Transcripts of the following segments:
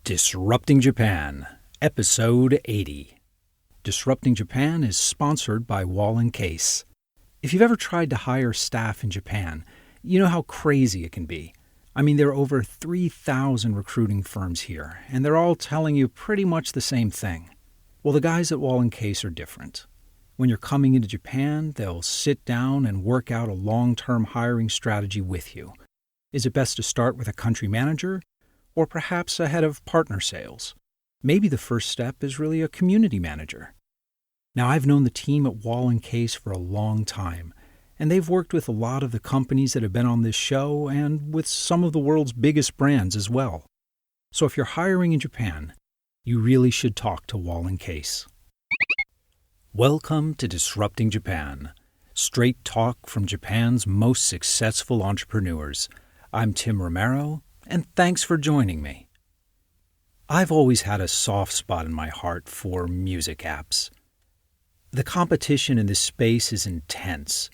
Disrupting Japan, Episode 80. Disrupting Japan is sponsored by Wall & Case. If you've ever tried to hire staff in Japan, you know how crazy it can be. I mean, there are over 3,000 recruiting firms here, and they're all telling you pretty much the same thing. Well, the guys at Wall & Case are different. When you're coming into Japan, they'll sit down and work out a long-term hiring strategy with you. Is it best to start with a country manager? Or perhaps a head of partner sales. Maybe the first step is really a community manager. Now, I've known the team at Wall & Case for a long time, and they've worked with a lot of the companies that have been on this show and with some of the world's biggest brands as well. So if you're hiring in Japan, you really should talk to Wall & Case. Welcome to Disrupting Japan, straight talk from Japan's most successful entrepreneurs. I'm Tim Romero, and thanks for joining me. I've always had a soft spot in my heart for music apps. The competition in this space is intense,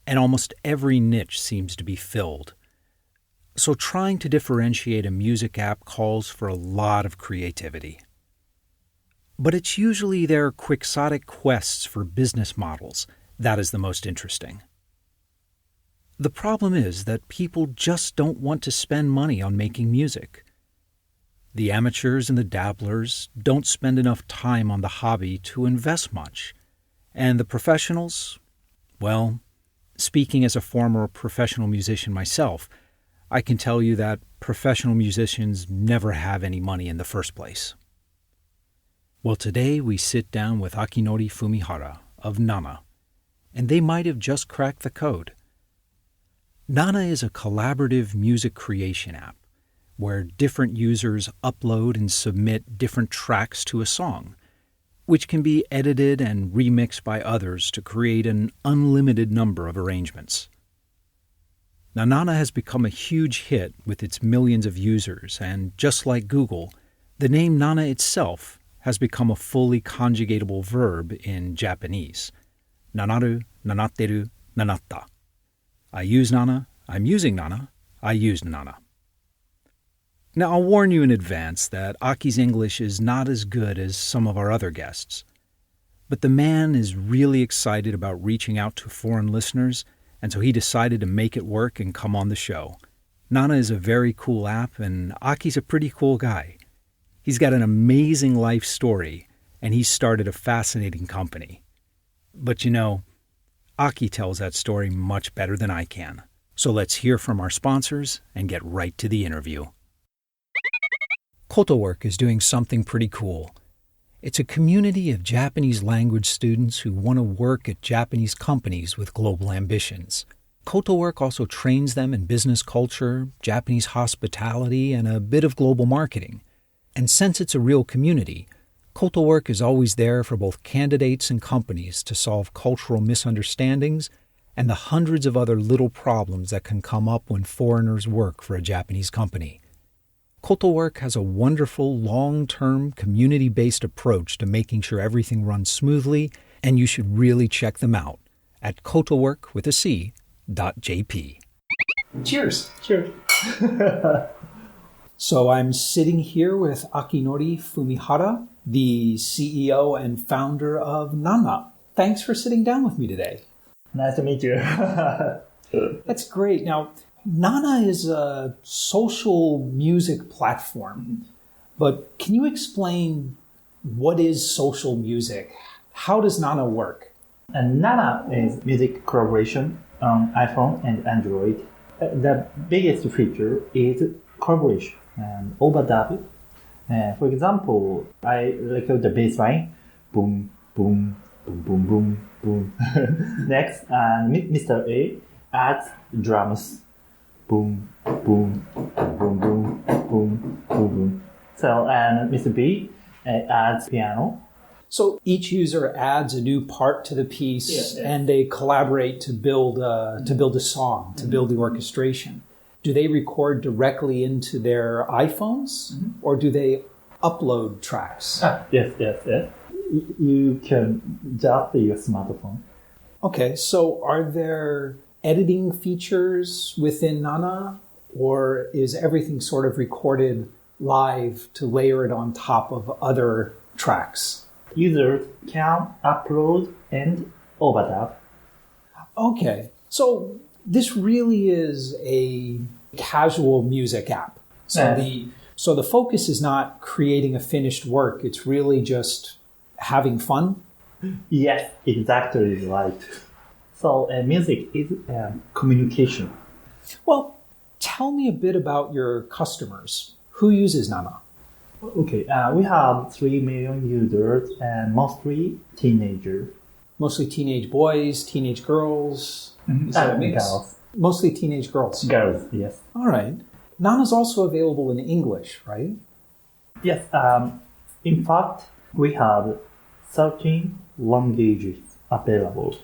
and almost every niche seems to be filled. So trying to differentiate a music app calls for a lot of creativity. But it's usually their quixotic quests for business models that is the most interesting. The problem is that people just don't want to spend money on making music. The amateurs and the dabblers don't spend enough time on the hobby to invest much. And the professionals, well, speaking as a former professional musician myself, I can tell you that professional musicians never have any money in the first place. Well, today we sit down with Akinori Fumihara of Nana, and they might have just cracked the code. Nana is a collaborative music creation app where different users upload and submit different tracks to a song, which can be edited and remixed by others to create an unlimited number of arrangements. Now, Nana has become a huge hit with its millions of users, and just like Google, the name Nana itself has become a fully conjugatable verb in Japanese. Nanaru, nanateru, nanatta. I use Nana, I'm using Nana, I used Nana. Now, I'll warn you in advance that Aki's English is not as good as some of our other guests. But the man is really excited about reaching out to foreign listeners, and so he decided to make it work and come on the show. Nana is a very cool app, and Aki's a pretty cool guy. He's got an amazing life story, and he's started a fascinating company. But you know, Aki tells that story much better than I can. So let's hear from our sponsors and get right to the interview. KotoWork is doing something pretty cool. It's a community of Japanese language students who want to work at Japanese companies with global ambitions. KotoWork also trains them in business culture, Japanese hospitality, and a bit of global marketing. And since it's a real community, KotoWork is always there for both candidates and companies to solve cultural misunderstandings and the hundreds of other little problems that can come up when foreigners work for a Japanese company. KotoWork has a wonderful, long-term, community-based approach to making sure everything runs smoothly, and you should really check them out at kotowork.jp. Cheers. Cheers. So I'm sitting here with Akinori Fumihara, the CEO and founder of Nana. Thanks for sitting down with me today. Nice to meet you. That's great. Now, Nana is a social music platform, but can you explain what is social music? How does Nana work? And Nana is music collaboration on iPhone and Android. The biggest feature is collaboration and overdub. For example, I record the bass line, boom, boom, boom, boom, boom, boom. Next, Mr. A adds drums, boom, boom, boom, boom, boom, boom, boom. So, and Mr. B adds piano. So each user adds a new part to the piece, and they collaborate to build a song, to build the orchestration. Do they record directly into their iPhones, or do they upload tracks? Yes. You can just use smartphone. Okay, so are there editing features within Nana, or is everything sort of recorded live to layer it on top of other tracks? Users can upload and overdub. Okay, so this really is a casual music app. So the focus is not creating a finished work. It's really just having fun. Yes, exactly right. So music is communication. Well, tell me a bit about your customers. Who uses Nana? Okay, we have 3 million users and mostly teenagers. Mostly teenage boys, teenage girls. Is that a mix? Girls. Mostly teenage girls. Girls, yes. All right. Nana's also available in English, right? Yes, in fact, we have 13 languages available.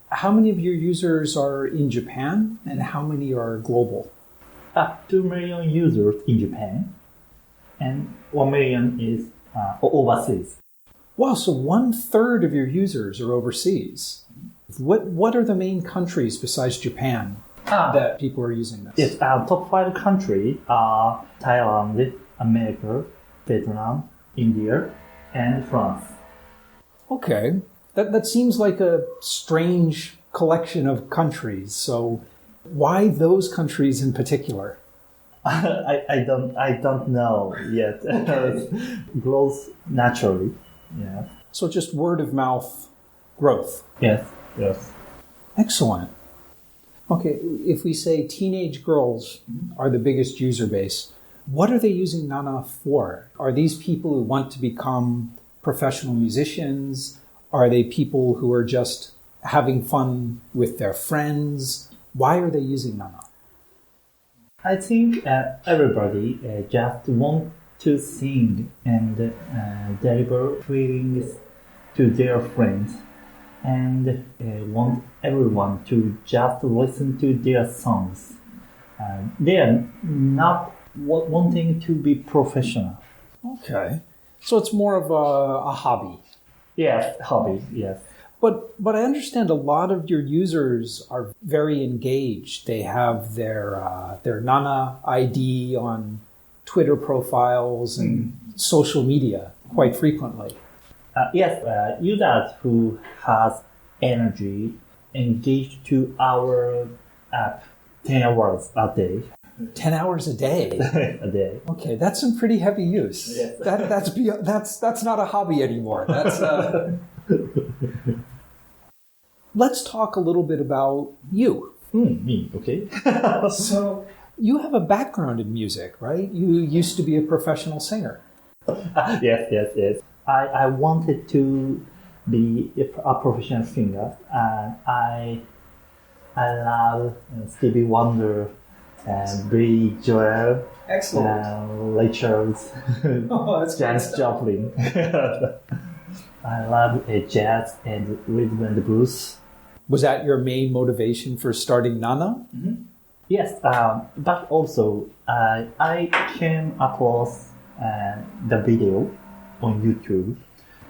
How many of your users are in Japan and how many are global? 2 million users in Japan and 1 million is overseas. Wow, so 1/3 of your users are overseas. What are the main countries besides Japan that people are using this? Yes, top 5 countries are Thailand, America, Vietnam, India, and France. Okay. That seems like a strange collection of countries. So why those countries in particular? I don't know yet. Grows naturally. Yeah. So just word of mouth growth. Yes. Excellent. Okay, if we say teenage girls are the biggest user base, what are they using Nana for? Are these people who want to become professional musicians? Are they people who are just having fun with their friends? Why are they using Nana? I think everybody just want to sing and deliver feelings to their friends and want everyone to just listen to their songs. They are not wanting to be professional. Okay. So it's more of a hobby. Yes, hobby, yes. But I understand a lot of your users are very engaged. They have their Nana ID on Twitter profiles and social media quite frequently. Yes, users who has energy engaged to our app 10 hours a day. 10 hours a day? A day. Okay, that's some pretty heavy use. Yes. That's not a hobby anymore. That's Let's talk a little bit about you. Me, okay. So you have a background in music, right? You used to be a professional singer. Yes. I wanted to be a professional singer. I love Stevie Wonder and Billy Joel. Excellent. Ray Charles, Janis Joplin. I love jazz and rhythm and blues. Was that your main motivation for starting Nana? Mm-hmm. Yes, but also I came across the video on YouTube.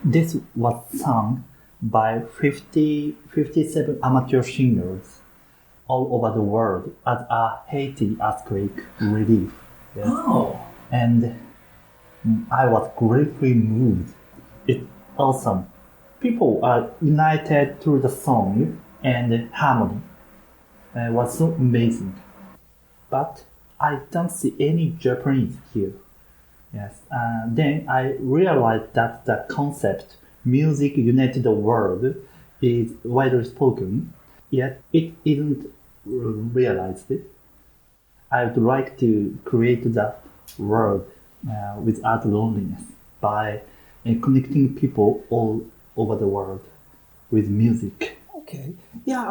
This was sung by 57 amateur singers all over the world as a Haiti earthquake relief. Yes. Oh. And I was greatly moved. It's awesome. People are united through the song and harmony. It was so amazing. But I don't see any Japanese here. Yes. Then I realized that the concept music united the world is widely spoken, yet it isn't realized. I would like to create that world without loneliness by connecting people all over the world with music. Okay. Yeah,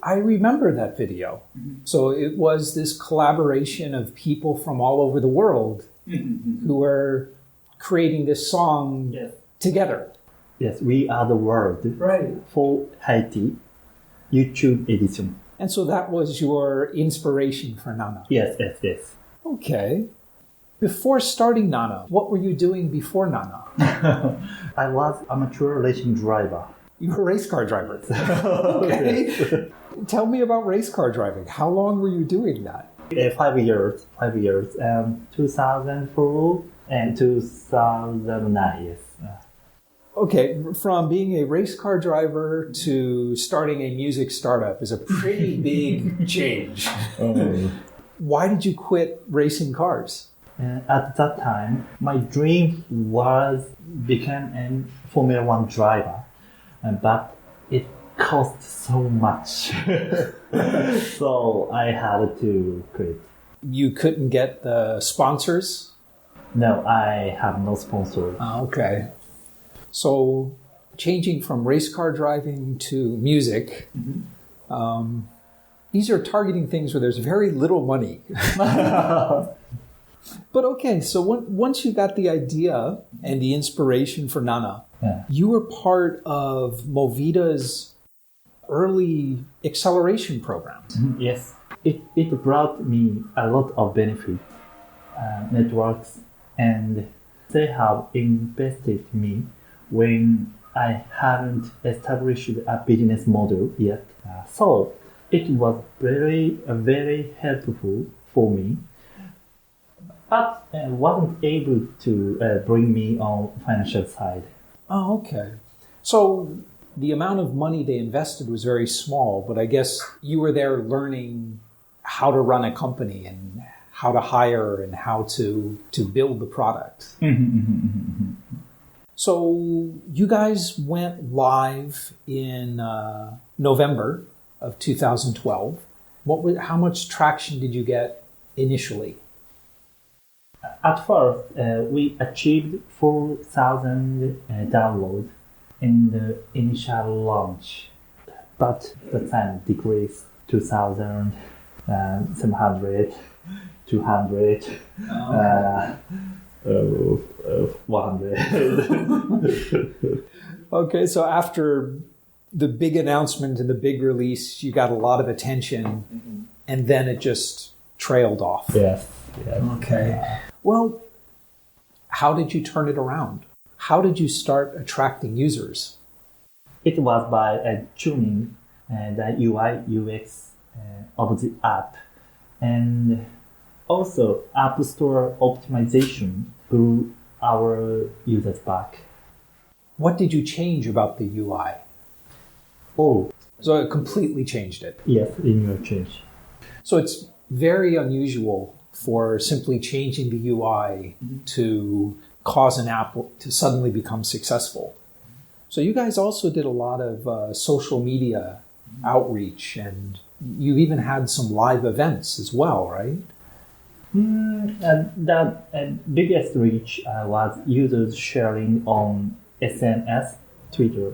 I remember that video. Mm-hmm. So it was this collaboration of people from all over the world who were creating this song together. Yes, we are the world. Right. For Haiti YouTube edition. And so that was your inspiration for Nana? Yes. Okay. Before starting Nana, what were you doing before Nana? I was amateur racing driver. You were a race car driver. Okay. Tell me about race car driving. How long were you doing that? 5 years. 2004 And 2009, yes. Okay, from being a race car driver to starting a music startup is a pretty big change. Why did you quit racing cars? At that time, my dream was become a Formula One driver, but it cost so much, so I had to quit. You couldn't get the sponsors? No, I have no sponsor. Okay. So, changing from race car driving to music, these are targeting things where there's very little money. But okay, so once you got the idea and the inspiration for Nana, you were part of Movida's early acceleration programs. Yes, it brought me a lot of benefit, networks, and they have invested in me when I haven't established a business model yet. So it was very helpful for me, but wasn't able to bring me on financial side. Oh, okay. So the amount of money they invested was very small, but I guess you were there learning how to run a company and how to hire and how to build the product. So you guys went live in November of 2012. How much traction did you get initially? At first, we achieved 4,000 downloads in the initial launch, but the time decreased 2,000, 700, 200, 100. Okay, so after the big announcement and the big release, you got a lot of attention, and then it just trailed off. Yes. Okay. Well, how did you turn it around? How did you start attracting users? It was by tuning the UI UX of the app, and also App Store optimization grew our users back. What did you change about the UI? Oh, So it completely changed it. yes, in your change. So it's very unusual for simply changing the UI to cause an app to suddenly become successful. So you guys also did a lot of social media outreach, and you even had some live events as well, right? The biggest reach was users sharing on SNS, Twitter.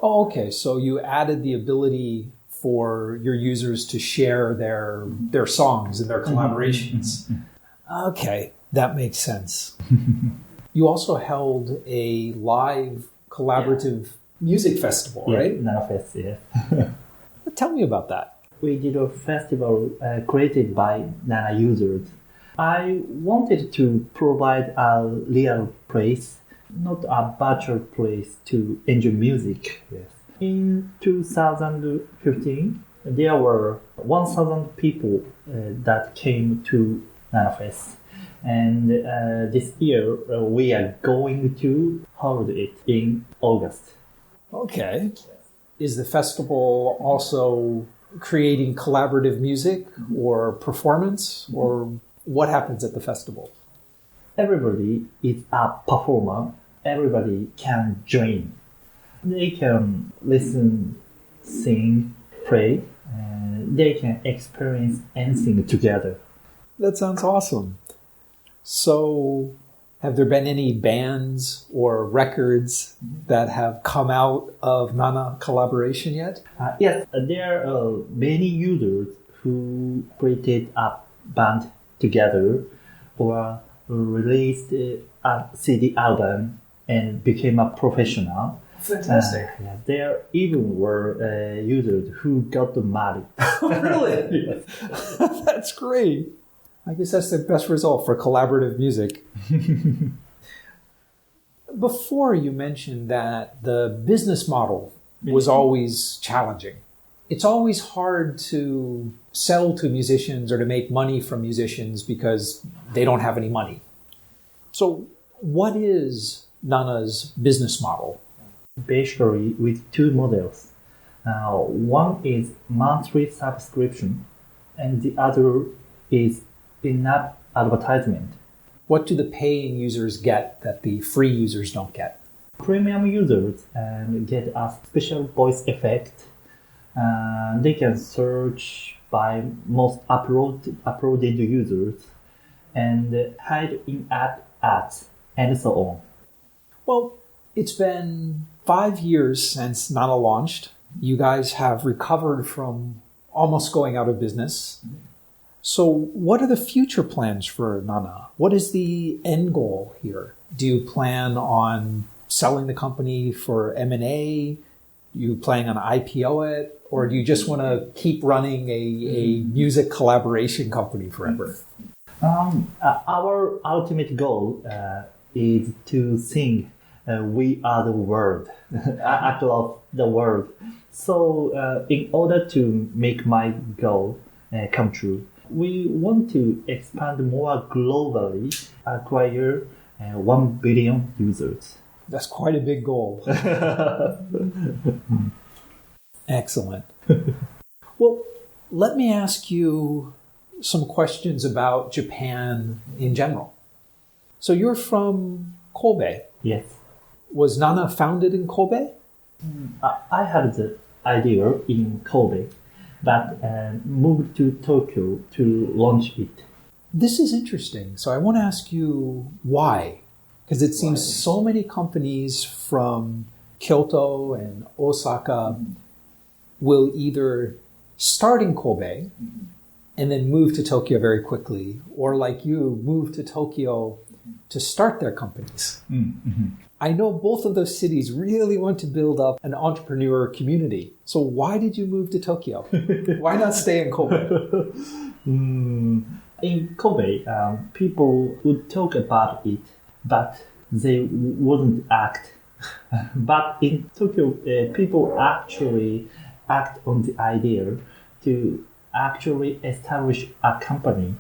Oh, okay. So you added the ability for your users to share their songs and their collaborations. Okay, that makes sense. You also held a live collaborative music festival, right? Nana Fest, yes. Tell me about that. We did a festival created by Nana users. I wanted to provide a real place, not a virtual place to enjoy music. Yes. In 2015, there were 1,000 people that came to Nana Fest. And this year, we are going to hold it in August. Okay. Is the festival also creating collaborative music or performance, or what happens at the festival? Everybody is a performer. Everybody can join. They can listen, sing, play. They can experience anything together. That sounds awesome. So, have there been any bands or records that have come out of Nana collaboration yet? Yes, there are many users who created a band together or released a CD album and became a professional. Fantastic. There even were users who got married. Really? Yes. That's great. I guess that's the best result for collaborative music. Before, you mentioned that the business model was always challenging. It's always hard to sell to musicians or to make money from musicians because they don't have any money. So what is Nana's business model? Basically, with two models. One is monthly subscription, and the other is in-app advertisement. What do the paying users get that the free users don't get? Premium users get a special voice effect. They can search by most uploaded users and hide in-app ads and so on. Well, it's been 5 years since Nana launched. You guys have recovered from almost going out of business. So what are the future plans for Nana? What is the end goal here? Do you plan on selling the company for M&A? Do you plan on IPO it? Or do you just want to keep running a music collaboration company forever? Our ultimate goal is to sing "We Are the World," Actor of the World. So, in order to make my goal come true, we want to expand more globally, acquire 1 billion users. That's quite a big goal. Excellent. Well, let me ask you some questions about Japan in general. So you're from Kobe. Yes. Was Nana founded in Kobe? I had the idea in Kobe, but moved to Tokyo to launch it. This is interesting. So I want to ask you why. Because it seems so many companies from Kyoto and Osaka will either start in Kobe and then move to Tokyo very quickly, or like you, move to Tokyo to start their companies. Mm-hmm. I know both of those cities really want to build up an entrepreneur community. So why did you move to Tokyo? Why not stay in Kobe? In Kobe, people would talk about it, but they wouldn't act. But in Tokyo, people actually act on the idea to actually establish a company.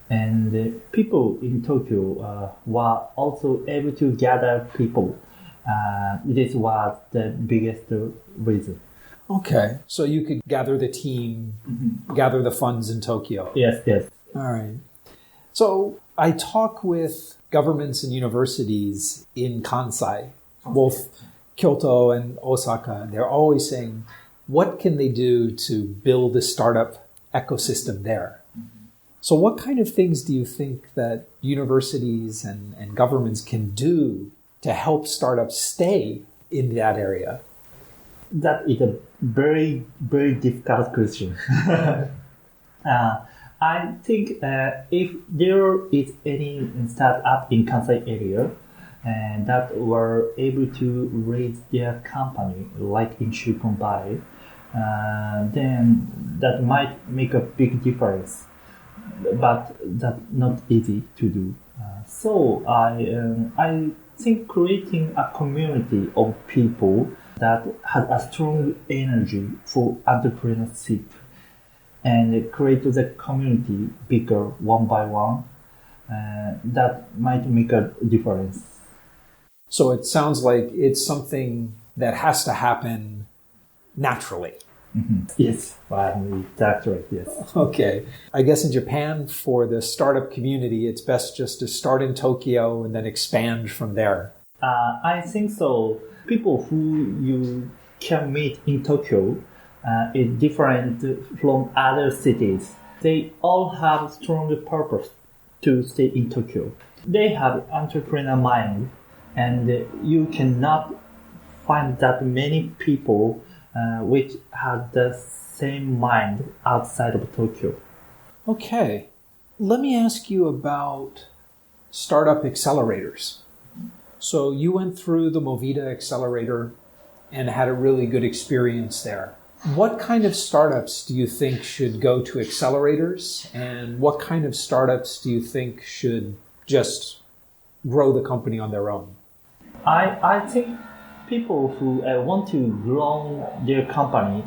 And people in Tokyo were also able to gather people. This was the biggest reason. Okay. So you could gather the team, gather the funds in Tokyo. Yes. All right. So I talk with governments and universities in Kansai, both Kyoto and Osaka. They're always saying, what can they do to build a startup ecosystem there? So what kind of things do you think that universities and governments can do to help startups stay in that area? That is a very, very difficult question. I think if there is any startup in Kansai area that were able to raise their company, like in Silicon Valley, then that might make a big difference. But that's not easy to do. So I think creating a community of people that has a strong energy for entrepreneurship and create the community bigger one by one, that might make a difference. So it sounds like it's something that has to happen naturally. Mm-hmm. Yes, that's right, yes. Okay. I guess in Japan, for the startup community, it's best just to start in Tokyo and then expand from there. I think so. People who you can meet in Tokyo is different from other cities. They all have strong purpose to stay in Tokyo. They have entrepreneur mind, and you cannot find that many people which have the same mind outside of Tokyo. Okay. Let me ask you about startup accelerators. So you went through the Movida accelerator and had a really good experience there. What kind of startups do you think should go to accelerators, and what kind of startups do you think should just grow the company on their own? I think people who want to grow their company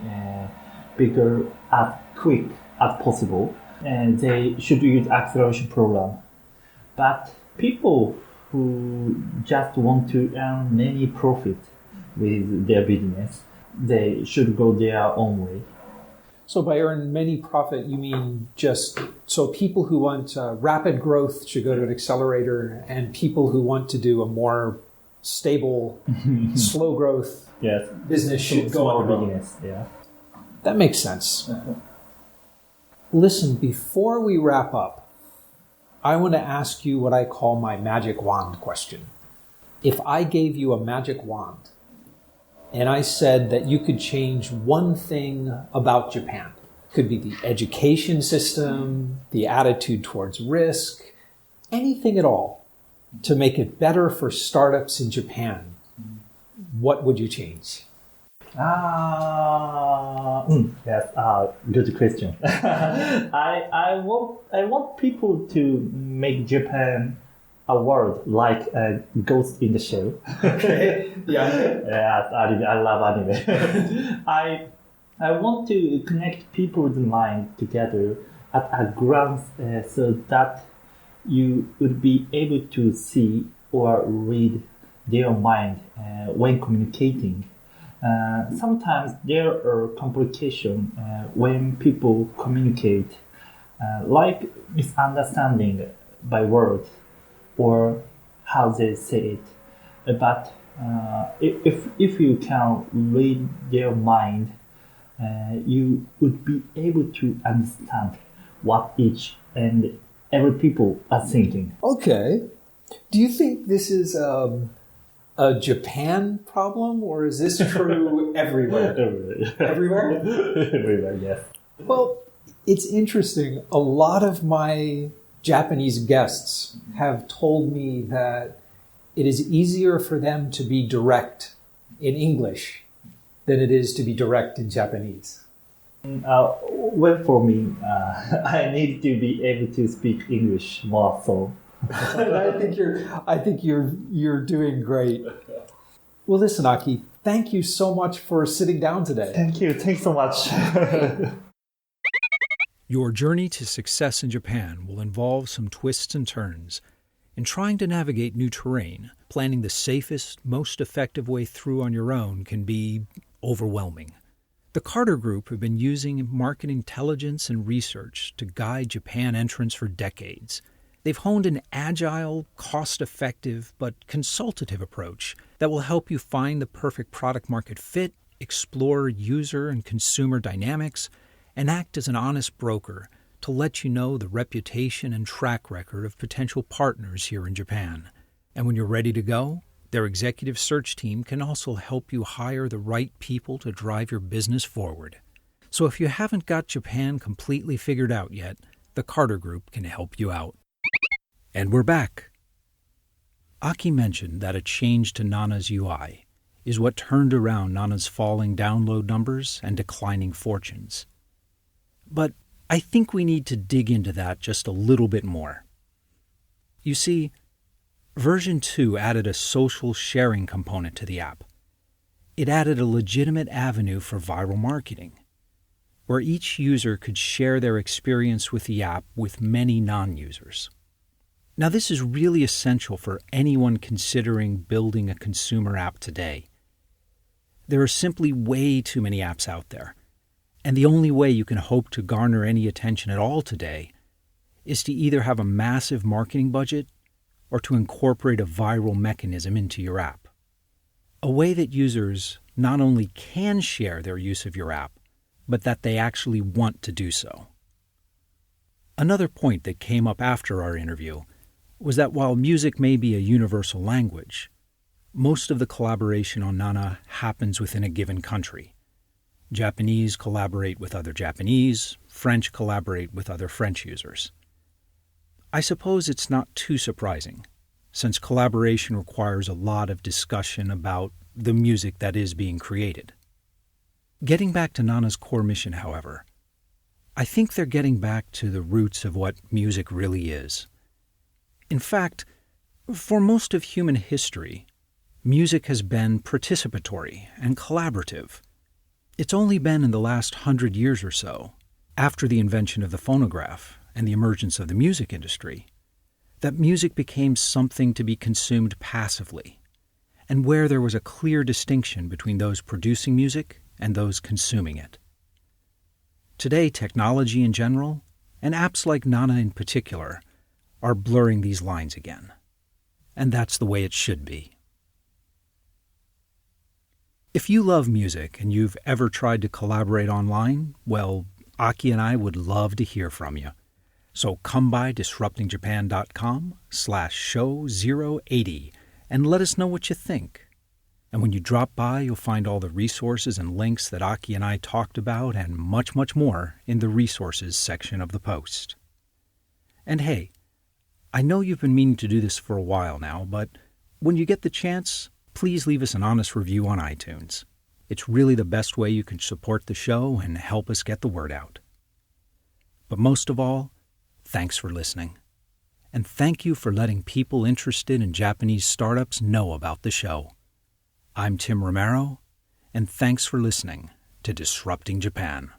bigger as quick as possible, and they should use acceleration program. But people who just want to earn many profit with their business, they should go their own way. So by earn many profit, you mean just so people who want rapid growth should go to an accelerator, and people who want to do a more stable, slow growth business should go on their own. Business. Yeah. That makes sense. Listen, before we wrap up, I want to ask you what I call my magic wand question. If I gave you a magic wand and I said that you could change one thing about Japan, could be the education system, the attitude towards risk, anything at all, to make it better for startups in Japan, what would you change? Yes, good question. I want people to make Japan a world like a ghost in the shell. Okay. Yeah. Yes, I love anime. I want to connect people's mind together at a glance, so that you would be able to see or read their mind when communicating. Sometimes there are complications when people communicate, like misunderstanding by words or how they say it. But if you can read their mind, you would be able to understand what each and every people are thinking. Okay. Do you think this is a Japan problem, or is this true everywhere? Everywhere? Everywhere, yes. Well, it's interesting. A lot of my Japanese guests have told me that it is easier for them to be direct in English than it is to be direct in Japanese. Well, for me, I need to be able to speak English more so. I think you're doing great. Well, listen, Aki, thank you so much for sitting down today. Thank you. Thanks so much. Your journey to success in Japan will involve some twists and turns. In trying to navigate new terrain, planning the safest, most effective way through on your own can be overwhelming. The Carter Group have been using market intelligence and research to guide Japan entrants for decades. They've honed an agile, cost-effective, but consultative approach that will help you find the perfect product-market fit, explore user and consumer dynamics, and act as an honest broker to let you know the reputation and track record of potential partners here in Japan. And when you're ready to go, their executive search team can also help you hire the right people to drive your business forward. So if you haven't got Japan completely figured out yet, the Carter Group can help you out. And we're back. Aki mentioned that a change to Nana's UI is what turned around Nana's falling download numbers and declining fortunes. But I think we need to dig into that just a little bit more. You see, version 2 added a social sharing component to the app. It added a legitimate avenue for viral marketing, where each user could share their experience with the app with many non-users. Now, this is really essential for anyone considering building a consumer app today. There are simply way too many apps out there, and the only way you can hope to garner any attention at all today is to either have a massive marketing budget or to incorporate a viral mechanism into your app. A way that users not only can share their use of your app, but that they actually want to do so. Another point that came up after our interview was that while music may be a universal language, most of the collaboration on Nana happens within a given country. Japanese collaborate with other Japanese, French collaborate with other French users. I suppose it's not too surprising, since collaboration requires a lot of discussion about the music that is being created. Getting back to Nana's core mission, however, I think they're getting back to the roots of what music really is. In fact, for most of human history, music has been participatory and collaborative. It's only been in the last 100 years or so, after the invention of the phonograph and the emergence of the music industry, that music became something to be consumed passively, and where there was a clear distinction between those producing music and those consuming it. Today, technology in general, and apps like Nana in particular, are blurring these lines again. And that's the way it should be. If you love music and you've ever tried to collaborate online, well, Aki and I would love to hear from you. So come by disruptingjapan.com/show080 and let us know what you think. And when you drop by, you'll find all the resources and links that Aki and I talked about and much, much more in the resources section of the post. And hey, I know you've been meaning to do this for a while now, but when you get the chance, please leave us an honest review on iTunes. It's really the best way you can support the show and help us get the word out. But most of all, thanks for listening. And thank you for letting people interested in Japanese startups know about the show. I'm Tim Romero, and thanks for listening to Disrupting Japan.